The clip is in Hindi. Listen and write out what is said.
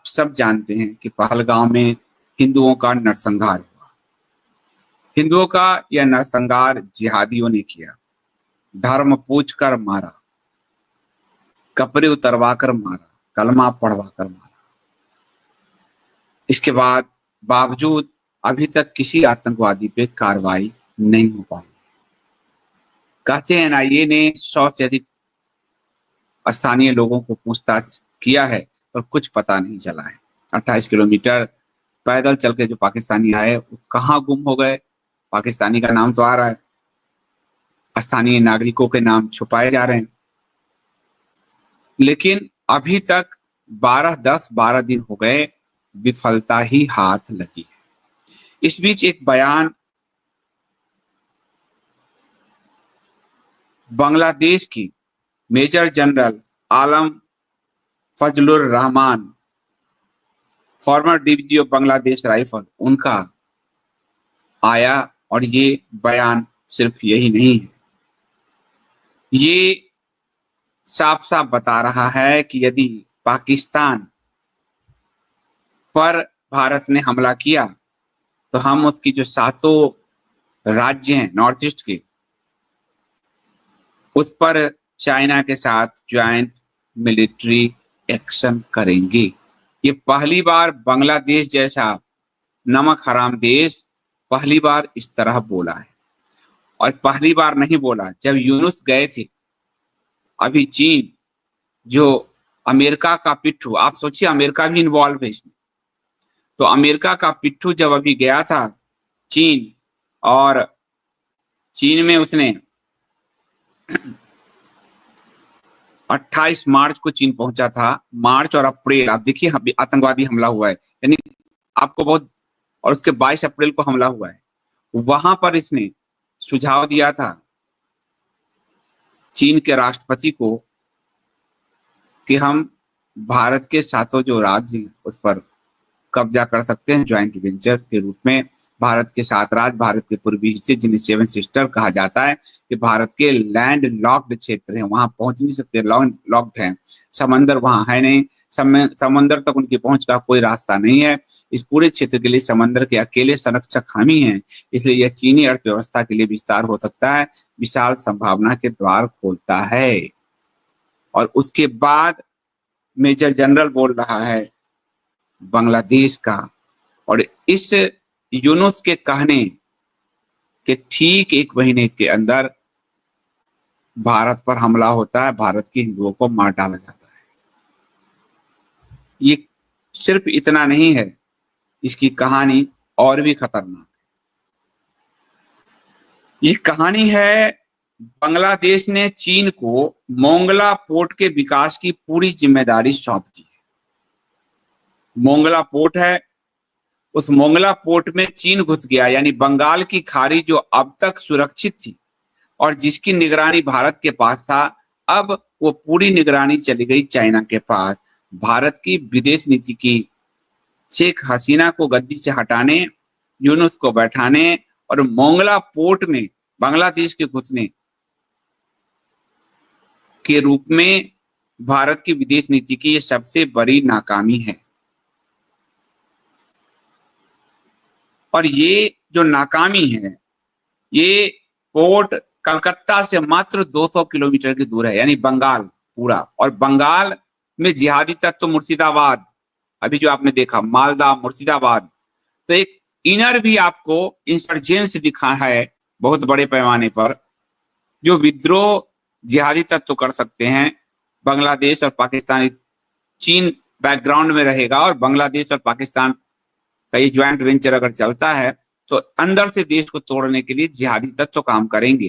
सब जानते हैं कि पहलगाम में हिंदुओं का नरसंहार हुआ। हिंदुओं का यह नरसंहार जिहादियों ने किया। धर्म पूछ कर मारा, कपड़े उतरवा कर मारा, कलमा पढ़वा कर मारा। इसके बाद बावजूद अभी तक किसी आतंकवादी पे कार्रवाई नहीं हो पाई। कहते हैं एनआईए ने 100 से अधिक स्थानीय लोगों को पूछताछ किया है, पर कुछ पता नहीं चला है। 28 किलोमीटर पैदल चल के जो पाकिस्तानी आए वो कहाँ गुम हो गए? पाकिस्तानी का नाम तो आ रहा है, स्थानीय नागरिकों के नाम छुपाए जा रहे हैं, लेकिन अभी तक 12 दिन हो गए, विफलता ही हाथ लगी है। इस बीच एक बयान बांग्लादेश की major general Alam Fazlur Rahman, former DGP of Bangladesh rifle, उनका आया और ये बयान सिर्फ यही नहीं है, ये साफ साफ बता रहा है कि यदि पाकिस्तान पर भारत ने हमला किया तो हम उसकी जो 7 राज्य हैं नॉर्थ ईस्ट के, उस पर चाइना के साथ ज्वाइंट मिलिट्री एक्शन करेंगे। ये पहली बार बांग्लादेश जैसा नमक हराम देश पहली बार इस तरह बोला है। और पहली बार नहीं बोला, जब यूनुस गए थे, अभी चीन जो अमेरिका का पिट्ठू, आप सोचिए अमेरिका भी इन्वॉल्व है इसमें, तो अमेरिका का पिट्ठू जब अभी गया था चीन, और चीन में उसने 28 मार्च को चीन पहुंचा था। मार्च और अप्रैल, आप देखिए आतंकवादी हमला हुआ है, यानी आपको बहुत, और उसके 22 अप्रैल को हमला हुआ है। वहां पर इसने सुझाव दिया था चीन के राष्ट्रपति को कि हम भारत के 7 जो राज्य हैं उस पर कब्जा कर सकते हैं ज्वाइंट वेंचर के रूप में। भारत के 7 राज्य, भारत के पूर्वी हिस्से जिन्हें 7 सिस्टर कहा जाता है, कि भारत के लैंड लॉक्ड क्षेत्र हैं, वहां पहुंच नहीं सकते, लॉक्ड हैं, समंदर वहां है नहीं, समंदर तक उनकी पहुंच का कोई रास्ता नहीं है। इस पूरे क्षेत्र के लिए समंदर के अकेले संरक्षक हम ही हैं, इसलिए यह चीनी अर्थव्यवस्था के लिए विस्तार हो सकता है, विशाल संभावना के द्वार खोलता है। और उसके बाद मेजर जनरल बोल रहा है बांग्लादेश का, और इस यूनुस के कहने के ठीक 1 महीने के अंदर भारत पर हमला होता है, भारत के हिंदुओं को मार डाला जाता है। ये सिर्फ इतना नहीं है, इसकी कहानी और भी खतरनाक है। ये कहानी है, बांग्लादेश ने चीन को मोंगला पोर्ट के विकास की पूरी जिम्मेदारी सौंप दी है। मोंगला पोर्ट है, उस मोंगला पोर्ट में चीन घुस गया, यानी बंगाल की खाड़ी जो अब तक सुरक्षित थी और जिसकी निगरानी भारत के पास था, अब वो पूरी निगरानी चली गई चाइना के पास। भारत की विदेश नीति की शेख हसीना को गद्दी से हटाने, यूनुस को बैठाने और मोंगला पोर्ट में बांग्लादेश के घुसने के रूप में भारत की विदेश नीति की ये सबसे बड़ी नाकामी है। और ये जो नाकामी है, ये पोर्ट कलकत्ता से मात्र 200 किलोमीटर की दूर है, यानी बंगाल पूरा, और बंगाल में जिहादी तत्व मुर्शिदाबाद, अभी जो आपने देखा मालदा मुर्शिदाबाद, तो एक इनर भी आपको इंसर्जेंस दिखा है बहुत बड़े पैमाने पर, जो विद्रोह जिहादी तत्व कर सकते हैं। बांग्लादेश और पाकिस्तान, चीन बैकग्राउंड में रहेगा और बांग्लादेश और पाकिस्तान का ये ज्वाइंट वेंचर अगर चलता है तो अंदर से देश को तोड़ने के लिए जिहादी तत्व काम करेंगे।